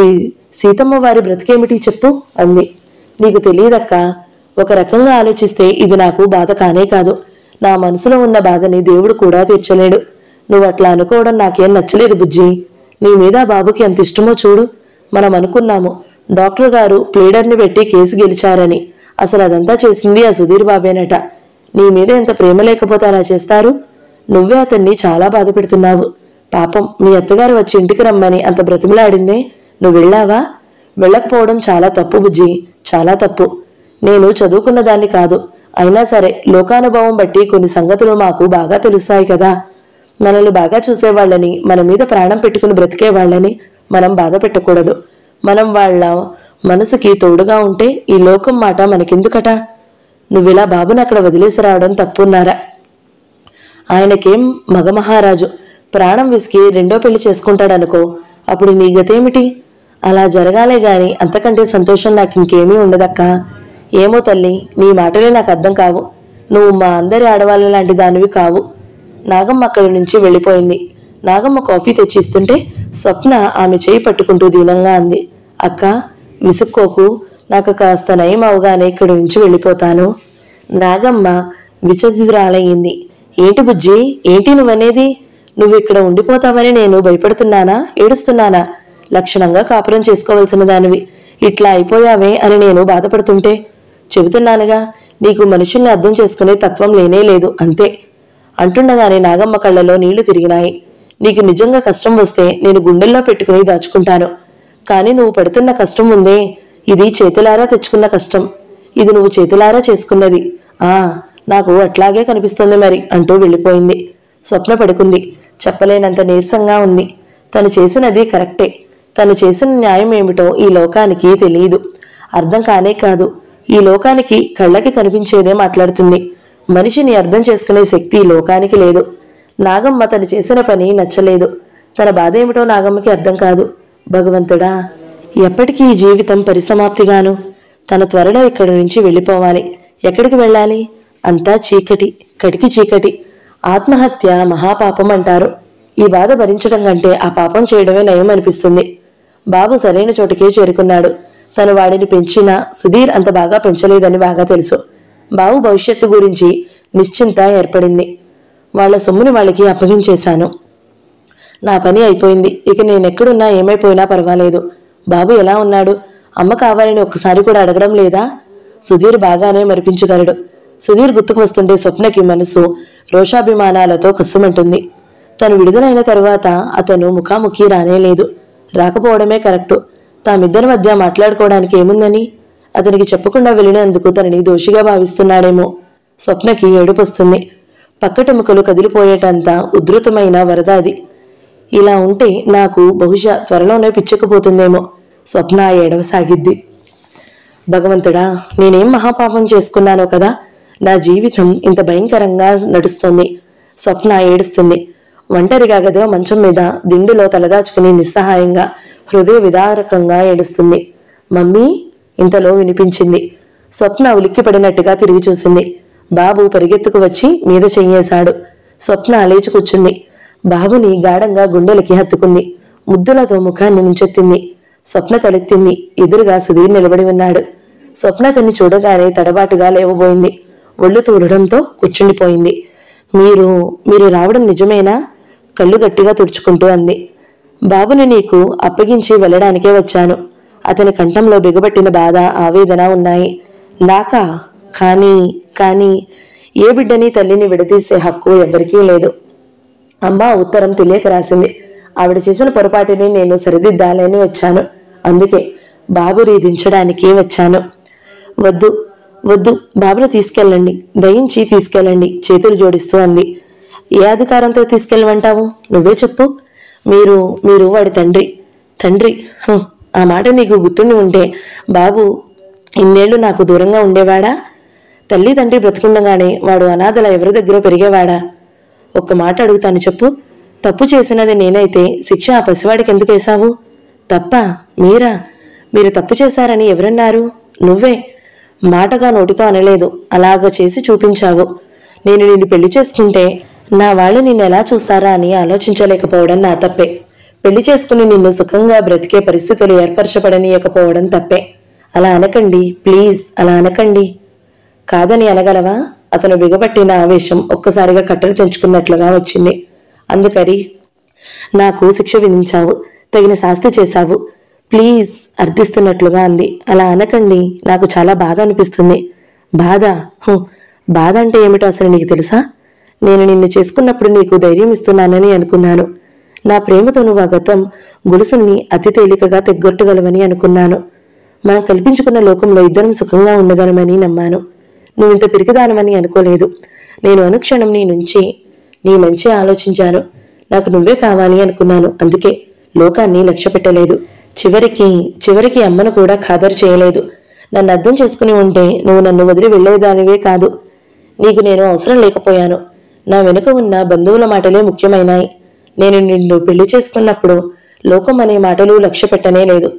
సీతమ్మ వారి బ్రతికేమిటి చెప్పు అంది. నీకు తెలియదక్క, ఒక రకంగా ఆలోచిస్తే ఇది నాకు బాధ కానే కాదు. నా మనసులో ఉన్న బాధని దేవుడు కూడా తీర్చలేడు. నువ్వు అట్లా అనుకోవడం నాకేం నచ్చలేదు బుజ్జి. నీ మీద బాబుకి ఎంత ఇష్టమో చూడు. మనం అనుకున్నాము డాక్టర్ గారు ప్లేడర్ని పెట్టి కేసు గెలిచారని. అసలు అదంతా చేసింది ఆ సుధీర్ బాబేనట. నీ మీద ఎంత ప్రేమ లేకపోతే అలా చేస్తారు? నువ్వే అతన్ని చాలా బాధ పెడుతున్నావు. పాపం మీ అత్తగారు వచ్చి ఇంటికి రమ్మని అంత బ్రతిమలాడిందే, నువ్వు వెళ్ళావా? వెళ్ళకపోవడం చాలా తప్పు బుజ్జి, చాలా తప్పు. నేను చదువుకున్న దాన్ని కాదు. అయినా సరే లోకానుభవం బట్టి కొన్ని సంగతులు మాకు బాగా తెలుస్తాయి కదా. మనల్ని బాగా చూసేవాళ్ళని, మన మీద ప్రాణం పెట్టుకుని బ్రతికే వాళ్ళని మనం బాధ పెట్టకూడదు. మనం వాళ్ళ మనసుకి తోడుగా ఉంటే ఈ లోకం మాట మనకెందుకట? నువ్విలా బాబుని అక్కడ వదిలేసి రావడం తప్పున్నారా? ఆయనకేం మగమహారాజు, ప్రాణం విసికి 2వ పెళ్లి చేసుకుంటాడనుకో, అప్పుడు నీ గతేమిటి? అలా జరగాలే గాని అంతకంటే సంతోషం నాకు ఇంకేమీ ఉండదక్కా. ఏమో తల్లి, నీ మాటలే నాకు అర్థం కావు. నువ్వు మా అందరి ఆడవాళ్ళ లాంటి దానివి కావు. నాగమ్మ అక్కడి నుంచి వెళ్ళిపోయింది. నాగమ్మ కాఫీ తెచ్చి ఇస్తుంటే స్వప్న ఆమె చేయి పట్టుకుంటూ దీనంగా అంది, అక్క విసుక్కోకు, నాకు కాస్త నయం అవగానే ఇక్కడి నుంచి వెళ్ళిపోతాను. నాగమ్మ విచక్షురాలయ్యింది. ఏంటి బుజ్జి, ఏంటి నువ్వనేది? నువ్వు ఇక్కడ ఉండిపోతావని నేను భయపడుతున్నానా, ఏడుస్తున్నానా? లక్షణంగా కాపురం చేసుకోవలసిన దానివి ఇట్లా అయిపోయావే అని నేను బాధపడుతుంటే? చెబుతున్నానుగా, నీకు మనుషుల్ని అర్థం చేసుకునే తత్వం లేనే లేదు, అంతే అంటుండగానే నాగమ్మ కళ్ళలో నీళ్లు తిరిగినాయి. నీకు నిజంగా కష్టం వస్తే నేను గుండెల్లో పెట్టుకుని దాచుకుంటాను. కానీ నువ్వు పడుతున్న కష్టం ఉందే, ఇది చేతులారా తెచ్చుకున్న కష్టం. ఇది నువ్వు చేతులారా చేసుకున్నది. నాకు అట్లాగే కనిపిస్తుంది మరి అంటూ వెళ్ళిపోయింది. స్వప్న పడుకుంది. చెప్పలేనంత నీరసంగా ఉంది. తను చేసినది కరెక్టే. తను చేసిన న్యాయం ఏమిటో ఈ లోకానికి తెలియదు. అర్థం కానే కాదు, ఈ లోకానికి కళ్ళకి కనిపించేదే మాట్లాడుతుంది. మనిషిని అర్థం చేసుకునే శక్తి ఈ లోకానికి లేదు. నాగమ్మ తను చేసిన పని నచ్చలేదు. తన బాధ ఏమిటో నాగమ్మకి అర్థం కాదు. భగవంతుడా, ఎప్పటికీ ఈ జీవితం పరిసమాప్తిగాను. తన త్వరలో ఇక్కడి నుంచి వెళ్ళిపోవాలి. ఎక్కడికి వెళ్ళాలి? అంతా చీకటి, కటికి చీకటి. ఆత్మహత్య మహాపాపం అంటారు. ఈ బాధ భరించడం కంటే ఆ పాపం చేయడమే నయం అనిపిస్తుంది. బాబు సరైన చోటుకే చేరుకున్నాడు. తను వాడిని పెంచినా సుధీర్ అంత బాగా పెంచలేదని బాగా తెలుసు. బాబు భవిష్యత్తు గురించి నిశ్చింత ఏర్పడింది. వాళ్ల సొమ్ముని వాళ్ళకి అప్పగించేశాను. నా పని అయిపోయింది. ఇక నేనెక్కడున్నా ఏమైపోయినా పర్వాలేదు. బాబు ఎలా ఉన్నాడు? అమ్మ కావాలని ఒక్కసారి కూడా అడగడం లేదా? సుధీర్ బాగానే మరిపించగలడు. సుధీర్ గుర్తుకు వస్తుంటే స్వప్నకి మనసు రోషాభిమానాలతో కస్సుమంటుంది. తను విడుదలైన తరువాత అతను ముఖాముఖి రానేలేదు. రాకపోవడమే కరెక్టు. తామిద్దరి మధ్య మాట్లాడుకోవడానికి ఏముందని? అతనికి చెప్పకుండా వెళ్ళినందుకు తనని దోషిగా భావిస్తున్నాడేమో. స్వప్నకి ఏడుపొస్తుంది. పక్కటెముకలు కదిలిపోయేటంత ఉధృతమైన వరద అది. ఇలా ఉంటే నాకు బహుశా త్వరలోనే పిచ్చెక్కిపోతుందేమో. స్వప్న ఏడవసాగిద్ది. భగవంతుడా, నేనేం మహాపాపం చేసుకున్నానో కదా, నా జీవితం ఇంత భయంకరంగా నడుస్తుంది. స్వప్న ఏడుస్తుంది. ఒంటరిగా గదిలో మంచం మీద దిండులో తలదాచుకుని నిస్సహాయంగా హృదయ విదారకంగా ఏడుస్తుంది. మమ్మీ, ఇంతలో వినిపించింది. స్వప్న ఉలిక్కిపడినట్టుగా తిరిగి చూసింది. బాబు పరిగెత్తుకు వచ్చి మీద చెయ్యేశాడు. స్వప్న లేచి కూర్చుంది. బాబుని గాఢంగా గుండెలకి హత్తుకుంది. ముద్దులతో ముఖాన్ని ముంచెత్తింది. స్వప్న తలెత్తింది. ఎదురుగా సుధీర్ నిలబడి ఉన్నాడు. స్వప్న తన్ని చూడగానే తడబాటుగా లేవబోయింది. ఒళ్ళు తూలడంతో కూర్చుండిపోయింది. మీరు రావడం నిజమేనా? కళ్ళు గట్టిగా తుడుచుకుంటూ అంది. బాబుని నీకు అప్పగించి వెళ్ళడానికే వచ్చాను. అతని కంఠంలో బిగబట్టిన బాధ, ఆవేదన ఉన్నాయి. నాకా? కానీ ఏ బిడ్డని తల్లిని విడదీసే హక్కు ఎవ్వరికీ లేదు. అమ్మ ఉత్తరం తెలియక రాసింది. ఆవిడ చేసిన పొరపాటుని నేను సరిదిద్దాలని వచ్చాను. అందుకే బాబుని దించడానికి వచ్చాను. వద్దు, బాబుని తీసుకెళ్ళండి, దయించి తీసుకెళ్ళండి, చేతులు జోడిస్తూ అంది. ఏ అధికారంతో తీసుకెళ్ళమంటావు? నువ్వే చెప్పు. మీరు వాడి తండ్రి. ఆ మాట నీకు గుర్తుండి ఉంటే బాబు ఇన్నేళ్లు నాకు దూరంగా ఉండేవాడా? తల్లి తండ్రి బ్రతుకుండగానే వాడు అనాథల ఎవరి దగ్గర పెరిగేవాడా? ఒక్క మాట అడుగుతాను, చెప్పు. తప్పు చేసినది నేనైతే శిక్ష ఆ పసివాడికి ఎందుకు వేశావు? తప్ప? మీరు తప్పు చేశారని ఎవరన్నారు? నువ్వే. మాటగా నోటితో అనలేదు, అలాగ చేసి చూపించావు. నేను నిన్ను పెళ్లి చేసుకుంటే నా వాళ్ళు నిన్ను ఎలా చూస్తారా అని ఆలోచించలేకపోవడం నా తప్పే. పెళ్లి చేసుకుని నిన్ను సుఖంగా బ్రతికే పరిస్థితులు ఏర్పరచబడనీయకపోవడం తప్పే. అలా అనకండి ప్లీజ్, అలా అనకండి. కాదని అనగలవా? అతను బిగబట్టిన ఆవేశం ఒక్కసారిగా కట్టలు తెంచుకున్నట్లుగా వచ్చింది. అందుకని నాకు శిక్ష విధించావు, తగిన శాస్తి చేశావు. ప్లీజ్ అర్థిస్తున్నట్లుగా అంది. అలా అనకండి, నాకు చాలా బాధ అనిపిస్తుంది. బాధ అంటే ఏమిటో అసలు నీకు తెలుసా? నేను నిన్ను చేసుకున్నప్పుడు నీకు ధైర్యం ఇస్తున్నానని అనుకున్నాను. నా ప్రేమతో నువ్వు ఆ గతం గొలుసుల్ని అతి తేలికగా తెగ్గొట్టగలవని అనుకున్నాను. మనం కల్పించుకున్న లోకంలో ఇద్దరం సుఖంగా ఉండగలమని నమ్మాను. నువ్వింత పిరికిదానమని అనుకోలేదు. నేను అనుక్షణం నీ మంచి ఆలోచించాను. నాకు నువ్వే కావాలి అనుకున్నాను. అందుకే లోకాన్ని లక్ష్య పెట్టలేదు. చివరికి అమ్మను కూడా ఖాదరు చేయలేదు. నన్ను అర్థం చేసుకుని ఉంటే నువ్వు నన్ను వదిలి వెళ్లేదానివే కాదు. నీకు నేను అవసరం లేకపోయాను. నా వెనుక ఉన్న బంధువుల మాటలే ముఖ్యమైనాయి. నేను నిన్ను పెళ్లి చేసుకున్నప్పుడు లోకం అనే మాటలు లక్ష్య పెట్టనే లేదు.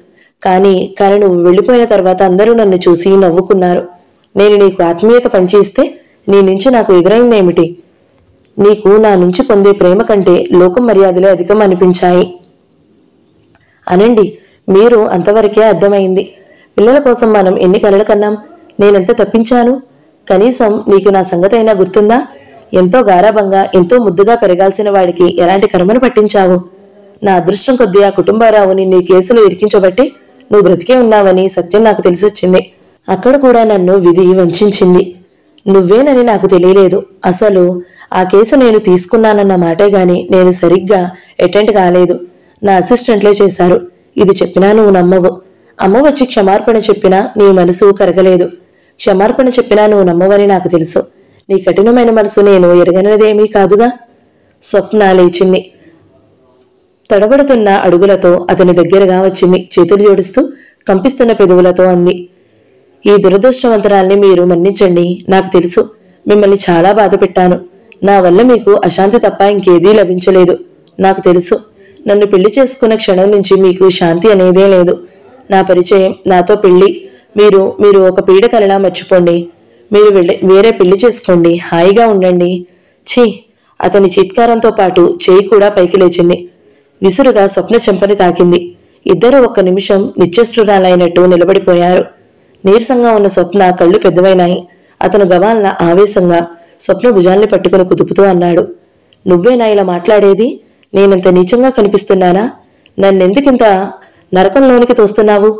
కానీ నువ్వు వెళ్ళిపోయిన తర్వాత అందరూ నన్ను చూసి నవ్వుకున్నారు. నేను నీకు ఆత్మీయత పంచిస్తే నీ నుంచి నాకు ఎదురైందేమిటి? నీకు నా నుంచి పొందే ప్రేమ కంటే లోకం మర్యాదలే అధికం అనిపించాయి. అనండి, మీరు అంతవరకే అర్థమైంది. పిల్లల కోసం మనం ఎన్ని కలలు కన్నాం. నేనెంత తప్పించాను. కనీసం నీకు నా సంగతి అయినా గుర్తుందా? ఎంతో గారాబంగా ఎంతో ముద్దుగా పెరగాల్సిన వాడికి ఎలాంటి కర్మను పట్టించావు. నా అదృష్టం కొద్దీ ఆ కుటుంబారావుని నీ కేసులో ఇరికించబట్టి నువ్వు బ్రతికే ఉన్నావని సత్యం నాకు తెలిసొచ్చింది. అక్కడ కూడా నన్ను విధి వంచింది. నువ్వేనని నాకు తెలియలేదు. అసలు ఆ కేసు నేను తీసుకున్నానన్న మాటే గాని నేను సరిగ్గా అటెండ్ కాలేదు. నా అసిస్టెంట్లే చేశారు. ఇది చెప్పినా నువ్వు నమ్మవు. అమ్మ వచ్చి క్షమార్పణ చెప్పినా నీ మనసు కరగలేదు. క్షమార్పణ చెప్పినా నువ్వు నమ్మవని నాకు తెలుసు. నీ కఠినమైన మనసు నేను ఎరగనిదేమీ కాదుగా. స్వప్న లేచింది. తడబడుతున్న అడుగులతో అతని దగ్గరగా వచ్చింది. చేతులు జోడిస్తూ కంపిస్తున్న పెదవులతో అంది, ఈ దురదృష్టవంతరాల్ని మీరు మన్నించండి. నాకు తెలుసు మిమ్మల్ని చాలా బాధ పెట్టాను. నా వల్ల మీకు అశాంతి తప్ప ఇంకేదీ లభించలేదు. నాకు తెలుసు. నన్ను పెళ్లి చేసుకున్న క్షణం నుంచి మీకు శాంతి అనేదే లేదు. నా పరిచయం, నాతో పెళ్లి, మీరు ఒక పీడకలలా మర్చిపోండి. మీరు వేరే పెళ్లి చేసుకోండి. హాయిగా ఉండండి. ఛీ! అతని చీత్కారంతో పాటు చేయి కూడా పైకి లేచింది. విసురుగా స్వప్న చెంపని తాకింది. ఇద్దరూ ఒక్క నిమిషం నిశ్చేష్టురాలైనట్టు నిలబడిపోయారు. నీరసంగా ఉన్న స్వప్న కళ్ళు పెద్దవైనాయి. అతను గవాల్న ఆవేశంగా స్వప్న భుజాల్ని పట్టుకుని కుదుపుతూ అన్నాడు, నువ్వేనా ఇలా మాట్లాడేది? నేనంత నీచంగా కనిపిస్తున్నానా? నన్నెందుకింత నరకంలోనికి తోస్తున్నావు?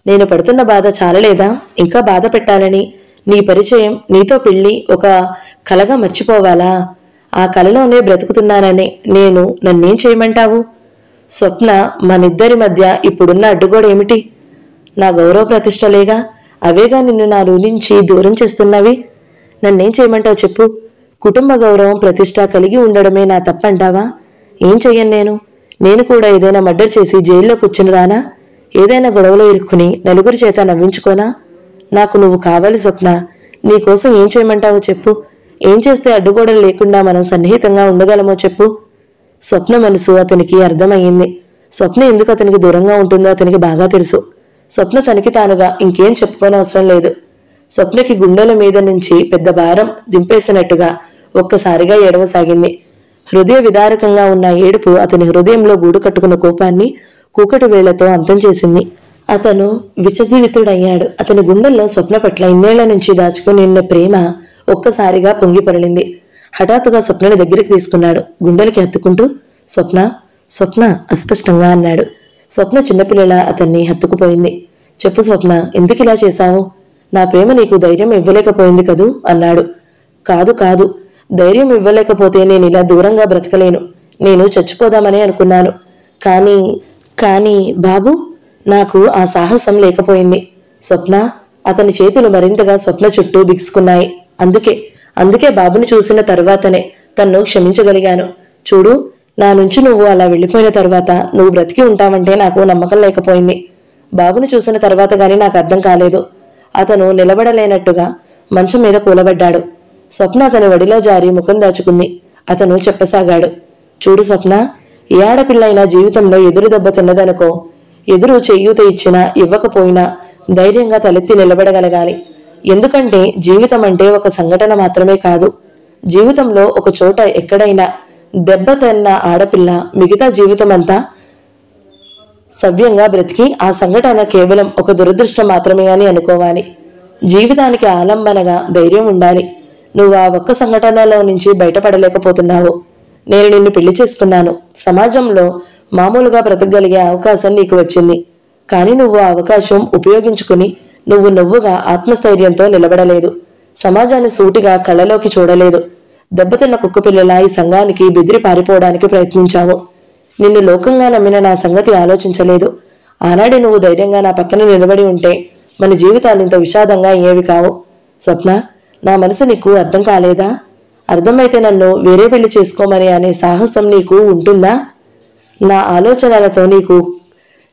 నేను పడుతున్న బాధ చాలలేదా ఇంకా బాధ పెట్టాలని? నీ పరిచయం, నీతో పెళ్లి ఒక కలగా మర్చిపోవాలా? ఆ కలలోనే బ్రతుకుతున్నానని నన్నేం చేయమంటావు? స్వప్న, మనిద్దరి మధ్య ఇప్పుడున్న అడ్డుగోడ ఏమిటి? నా గౌరవ ప్రతిష్టలేగా. అవేగా నిన్ను నా నుంచి దూరం చేస్తున్నవి. నన్నేం చేయమంటావు చెప్పు. కుటుంబ గౌరవం ప్రతిష్ట కలిగి ఉండడమే నా తప్పంటావా? ఏం చెయ్యను నేను కూడా ఏదైనా మర్డర్ చేసి జైల్లో కూర్చుని రానా? ఏదైనా గొడవలో ఇరుక్కుని నలుగురి చేత నవ్వించుకోనా? నాకు నువ్వు కావాలి స్వప్న. నీకోసం ఏం చేయమంటావో చెప్పు. ఏం చేస్తే అడ్డుగోడలు లేకుండా మనం సన్నిహితంగా ఉండగలమో చెప్పు. స్వప్న మనసు అతనికి అర్థమయ్యింది. స్వప్న ఎందుకు అతనికి దూరంగా ఉంటుందో అతనికి బాగా తెలుసు. స్వప్న తనకి తానుగా ఇంకేం చెప్పుకోనవసరం లేదు. స్వప్నకి గుండెల మీద నుంచి పెద్ద భారం దింపేసినట్టుగా ఒక్కసారిగా ఏడవసాగింది. హృదయ విదారకంగా ఉన్న ఏడుపు అతని హృదయంలో గూడు కట్టుకున్న కోపాన్ని కూకటి వేళ్లతో అంతం చేసింది. అతను విచలితుడయ్యాడు. అతని గుండెల్లో స్వప్న పట్ల ఇన్నేళ్ల నుంచి దాచుకుని ఉన్న ప్రేమ ఒక్కసారిగా పొంగి పొరలింది. హఠాత్తుగా స్వప్నని దగ్గరికి తీసుకున్నాడు. గుండెలకి హత్తుకుంటూ స్వప్న స్వప్న అస్పష్టంగా అన్నాడు. స్వప్న చిన్నపిల్లలా అతన్ని హత్తుకుపోయింది. చెప్పు స్వప్న, ఎందుకు ఇలా చేశావు? నా ప్రేమ నీకు ధైర్యం ఇవ్వలేకపోయింది కదూ అన్నాడు. కాదు, ధైర్యం ఇవ్వలేకపోతే నేను ఇలా దూరంగా బ్రతకలేను. నేను చచ్చిపోదామని అనుకున్నాను. కానీ బాబు, నాకు ఆ సాహసం లేకపోయింది. స్వప్న, అతని చేతులు మరింతగా స్వప్న చుట్టూ బిగుసుకున్నాయి. అందుకే బాబుని చూసిన తరువాతనే తన్ను క్షమించగలిగాను. చూడు, నా నుంచి నువ్వు అలా వెళ్ళిపోయిన తర్వాత నువ్వు బ్రతికి ఉంటావంటే నాకు నమ్మకం లేకపోయింది. బాబుని చూసిన తర్వాత గాని నాకు అర్థం కాలేదు. అతను నిలబడలేనట్టుగా మంచం మీద కూలబడ్డాడు. స్వప్న అతని వడిలో జారి ముఖం దాచుకుంది. అతను చెప్పసాగాడు, చూడు స్వప్న, ఏ ఆడపిల్లైనా జీవితంలో ఎదురు దెబ్బ తిన్నదనుకో, ఎదురు చెయ్యూత ఇచ్చినా ఇవ్వకపోయినా ధైర్యంగా తలెత్తి నిలబడగలగాలి. ఎందుకంటే జీవితం అంటే ఒక సంఘటన మాత్రమే కాదు. జీవితంలో ఒక చోట ఎక్కడైనా దెబ్బ తిన్న ఆడపిల్ల మిగతా జీవితం అంతా సవ్యంగా బ్రతికి ఆ సంఘటన కేవలం ఒక దురదృష్టం మాత్రమే అని అనుకోవాలి. జీవితానికి ఆలంబనగా ధైర్యం ఉండాలి. నువ్వు ఆ ఒక్క సంఘటనలో నుంచి బయటపడలేకపోతున్నావు. నేను నిన్ను పెళ్లి చేసుకున్నాను. సమాజంలో మామూలుగా బ్రతకగలిగే అవకాశం నీకు వచ్చింది. కానీ నువ్వు ఆ అవకాశం ఉపయోగించుకుని నువ్వుగా ఆత్మస్థైర్యంతో నిలబడలేదు. సమాజాన్ని సూటిగా కళ్ళలోకి చూడలేదు. దెబ్బతిన్న కుక్కపిల్లలా ఈ సంఘానికి బెదిరి పారిపోవడానికి ప్రయత్నించావు. నిన్ను లోకంగా నమ్మిన నా సంగతి ఆలోచించలేదు. ఆనాడే నువ్వు ధైర్యంగా నా పక్కన నిలబడి ఉంటే మన జీవితాలు ఇంత విషాదంగా అయ్యేవి కావు. స్వప్న, నా మనసు నీకు అర్థం కాలేదా? అర్థమైతే నన్ను వేరే పెళ్లి చేసుకోమని అనే సాహసం నీకు ఉంటుందా? నా ఆలోచనలతో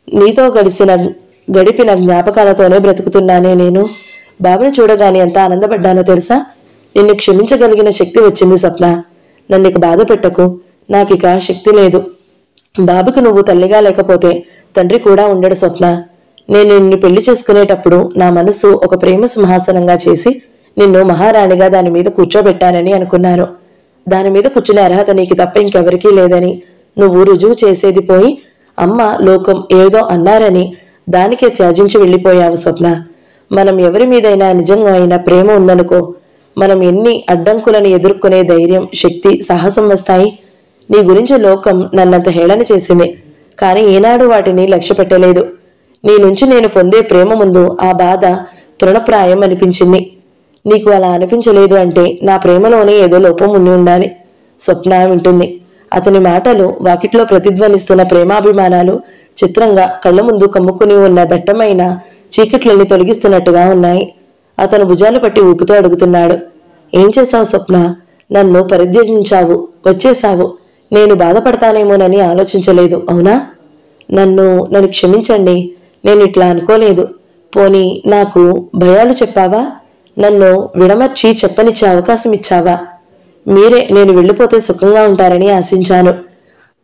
నీతో గడిపిన జ్ఞాపకాలతోనే బ్రతుకుతున్నానే నేను. బాబుని చూడగానే ఎంత ఆనందపడ్డానో తెలుసా? నిన్ను క్షమించగలిగిన శక్తి వచ్చింది స్వప్న. నన్ను బాధ పెట్టకు. నాకిక శక్తి లేదు. బాబుకి నువ్వు తల్లిగా లేకపోతే తండ్రి కూడా ఉండడు స్వప్న. నేను నిన్ను పెళ్లి చేసుకునేటప్పుడు నా మనసు ఒక ప్రేమ సింహాసనంగా చేసి నిన్ను మహారాణిగా దాని మీద కూర్చోబెట్టానని అనుకున్నాను. దాని మీద కూర్చునే అర్హత నీకు తప్ప ఇంకెవరికీ లేదని నువ్వు రుజువు చేసేది పోయి అమ్మ లోకం ఏదో అన్నారని దానికే త్యాజించి వెళ్ళిపోయావు స్వప్న. మనం ఎవరి మీదైనా నిజంగా అయినా ప్రేమ ఉందనుకో, మనం ఎన్ని అడ్డంకులను ఎదుర్కొనే ధైర్యం, శక్తి, సాహసం వస్తాయి. నీ గురించి లోకం నన్నంత హేళన చేసింది, కానీ ఈనాడు వాటిని లక్ష్య పెట్టలేదు. నీ నుంచి నేను పొందే ప్రేమ ముందు ఆ బాధ తృణప్రాయం అనిపించింది. నీకు అలా అనిపించలేదు అంటే నా ప్రేమలోనే ఏదో లోపం ఉండి ఉండాలి. స్వప్న వింటుంది. అతని మాటలు వాకిట్లో ప్రతిధ్వనిస్తున్న ప్రేమాభిమానాలు చిత్రంగా కళ్ళ ముందు కమ్ముకుని ఉన్న దట్టమైన చీకట్లన్నీ తొలగిస్తున్నట్టుగా ఉన్నాయి. అతను భుజాలు పట్టి ఊపుతూ అడుగుతున్నాడు, ఏం చేశావు స్వప్న? నన్ను పరిత్యజించావు, వచ్చేశావు. నేను బాధపడతానేమోనని ఆలోచించలేదు, అవునా? నన్ను క్షమించండి. నేను ఇట్లా అనుకోలేదు. పోనీ నాకు భయాలు చెప్పావా? నన్ను విడమర్చి చెప్పనిచ్చే అవకాశం ఇచ్చావా? మీరే నేను వెళ్ళిపోతే సుఖంగా ఉంటారని ఆశించాను.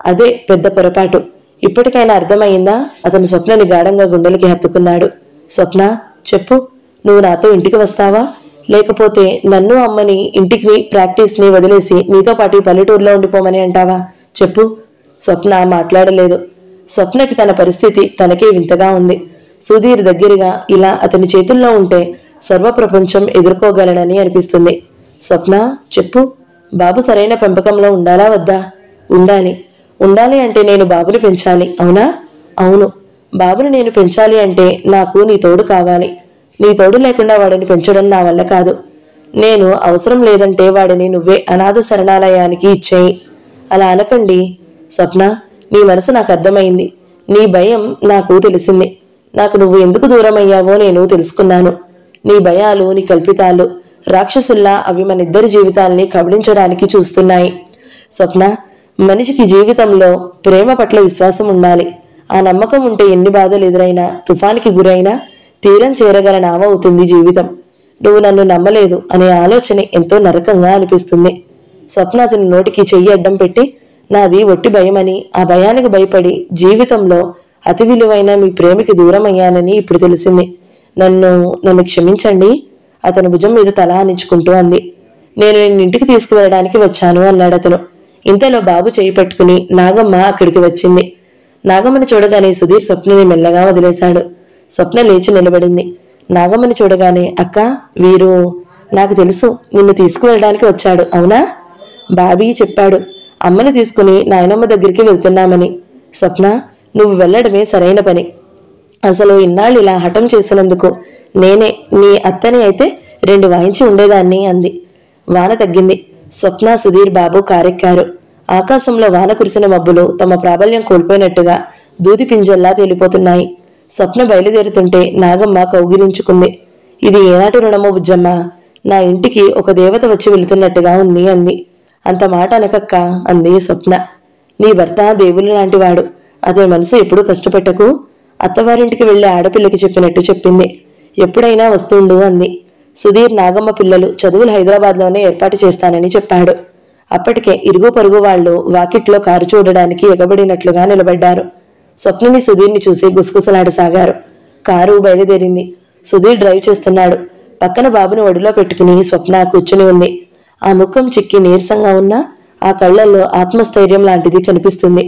అదే పెద్ద పొరపాటు. ఇప్పటికైనా అర్థమైందా? అతను స్వప్నని గాఢంగా గుండెలకి హత్తుకున్నాడు. స్వప్న, చెప్పు, నువ్వు నాతో ఇంటికి వస్తావా? లేకపోతే నన్ను అమ్మని ఇంటికి ప్రాక్టీస్ని వదిలేసి నీతో పాటు పల్లెటూరులో ఉండిపోమని అంటావా? చెప్పు. స్వప్న మాట్లాడలేదు. స్వప్నకి తన పరిస్థితి తనకే వింతగా ఉంది. సుధీర్ దగ్గరగా ఇలా అతని చేతుల్లో ఉంటే సర్వప్రపంచం ఎదుర్కోగలనని అనిపిస్తుంది. స్వప్న, చెప్పు. బాబు సరైన పెంపకంలో ఉండాలా వద్దా? ఉండాలి. ఉండాలి అంటే నేను బాబుని పెంచాలి, అవునా? అవును. బాబుని నేను పెంచాలి అంటే నాకు నీ తోడు కావాలి. నీ తోడు లేకుండా వాడిని పెంచడం నా వల్ల కాదు. నేను అవసరం లేదంటే వాడిని నువ్వే అనాథ శరణాలయానికి ఇచ్చేయి. అలా అనకండి స్వప్న. నీ మనసు నాకు అర్థమైంది. నీ భయం నాకు తెలిసింది. నాకు నువ్వు ఎందుకు దూరం అయ్యావో నేను తెలుసుకున్నాను. నీ భయాలు, నీ కల్పితాలు రాక్షసుల్లా అవి మన ఇద్దరి జీవితాల్ని కబళించడానికి చూస్తున్నాయి. స్వప్న, మనిషికి జీవితంలో ప్రేమ పట్ల విశ్వాసం ఉండాలి. ఆ నమ్మకం ఉంటే ఎన్ని బాధలు ఎదురైనా, తుఫానికి గురైనా తీరం చేరగల నావ అవుతుంది జీవితం. నువ్వు నన్ను నమ్మలేదు అనే ఆలోచన ఎంతో నరకంగా అనిపిస్తుంది. స్వప్న అతని నోటికి చెయ్యి అడ్డం పెట్టి, నాది ఒట్టి భయమని, ఆ భయానికి భయపడి జీవితంలో అతి విలువైన మీ ప్రేమకి దూరం అయ్యానని ఇప్పుడు తెలిసింది. నన్ను క్షమించండి. అతను భుజం మీద తల ఆనించుకుంటూ అంది. నేను నిన్ను ఇంటికి తీసుకువెళ్ళడానికి వచ్చాను అన్నాడు అతను. ఇంతలో బాబు చేయి పట్టుకుని నాగమ్మ అక్కడికి వచ్చింది. నాగమ్మని చూడగానే సుధీర్ స్వప్నని మెల్లగా వదిలేశాడు. స్వప్న లేచి నిలబడింది. నాగమ్మని చూడగానే, అక్క, వీరు నాకు తెలుసు, నిన్ను తీసుకువెళ్ళడానికి వచ్చాడు, అవునా? బాబీ చెప్పాడు అమ్మని తీసుకుని నాయనమ్మ దగ్గరికి వెళ్తున్నామని. స్వప్న, నువ్వు వెళ్ళడమే సరైన పని. అసలు ఇన్నాళ్ళు ఇలా హఠం చేసినందుకు నేనే నీ అత్తని అయితే 2 వాయించి ఉండేదాన్ని అంది. వాన తగ్గింది. స్వప్న, సుధీర్ బాబు కారెక్కారు. ఆకాశంలో వాన కురిసిన మబ్బులు తమ ప్రాబల్యం కోల్పోయినట్టుగా దూది పింజల్లా తేలిపోతున్నాయి. స్వప్న బయలుదేరుతుంటే నాగమ్మ కౌగిలించుకుంది. ఇది ఏనాటి రుణమో బుజ్జమ్మ, నా ఇంటికి ఒక దేవత వచ్చి వెళుతున్నట్టుగా ఉంది అంది. అంత మాట అనకక్క అంది స్వప్న. నీ భర్త దేవుళ్ళు లాంటివాడు. అతని మనసు ఎప్పుడూ కష్టపెట్టకు. అత్తవారింటికి వెళ్లే ఆడపిల్లకి చెప్పినట్టు చెప్పింది. ఎప్పుడైనా వస్తుండు అంది. సుధీర్, నాగమ్మ పిల్లలు చదువులు హైదరాబాద్లోనే ఏర్పాటు చేస్తానని చెప్పాడు. అప్పటికే ఇరుగు పరుగు వాళ్లు వాకిట్లో కారు చూడడానికి ఎగబడినట్లుగా నిలబడ్డారు. స్వప్నని సుధీర్ని చూసి గుసగుసలాడసాగారు. కారు బయలుదేరింది. సుధీర్ డ్రైవ్ చేస్తున్నాడు. పక్కన బాబుని ఒడిలో పెట్టుకుని స్వప్న కూర్చుని ఉంది. ఆ ముఖం చిక్కి నీరసంగా ఉన్నా ఆ కళ్లల్లో ఆత్మస్థైర్యం లాంటిది కనిపిస్తుంది.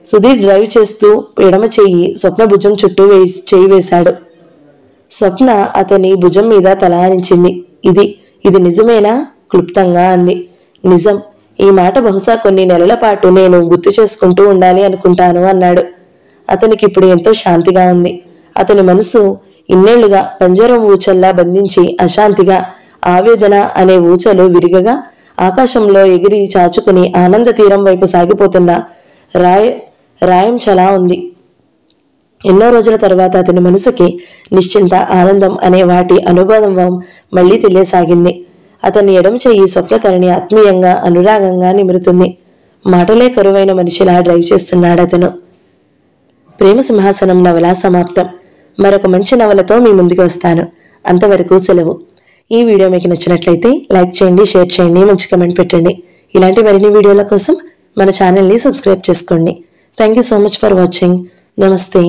సుధీర్ డ్రైవ్ చేస్తూ ఎడమ చెయ్యి స్వప్న భుజం చుట్టూ చెయ్యి వేశాడు. స్వప్న అతని భుజం మీద తల ఆనించింది. ఇది నిజమేనా? క్లుప్తంగా అంది. నిజం. ఈ మాట బహుశా కొన్ని నెలల పాటు నేను గుర్తు చేసుకుంటూ ఉండాలి అనుకుంటాను అన్నాడు. అతనికి ఇప్పుడు ఎంతో శాంతిగా ఉంది. అతని మనసు ఇన్నేళ్లుగా పంజరం ఊచల్లా బంధించి అశాంతిగా ఆవేదన అనే ఊచలు విరిగగా ఆకాశంలో ఎగిరి చాచుకుని ఆనంద తీరం వైపు సాగిపోతున్న రాయంచలా ఉంది. ఎన్నో రోజుల తర్వాత అతని మనసుకి నిశ్చింత, ఆనందం అనే వాటి అనుభవం మళ్లీ తెలియసాగింది. అతని ఎడమ చెయ్యి స్వప్న తనని ఆత్మీయంగా, అనురాగంగా నిమురుతుంది. మాటలే కరువైన మనిషిలా డ్రైవ్ చేస్తున్నాడు అతను. ప్రేమ సింహాసనం నవల సమాప్తం. మరొక మంచి నవలతో మీ ముందుకు వస్తాను. అంతవరకు సెలవు. ఈ వీడియో మీకు నచ్చినట్లయితే లైక్ చేయండి, షేర్ చేయండి, మంచి కమెంట్ పెట్టండి. ఇలాంటి మరిన్ని వీడియోల కోసం మన ఛానల్ని సబ్స్క్రైబ్ చేసుకోండి. Thank you so much for watching. నమస్తే.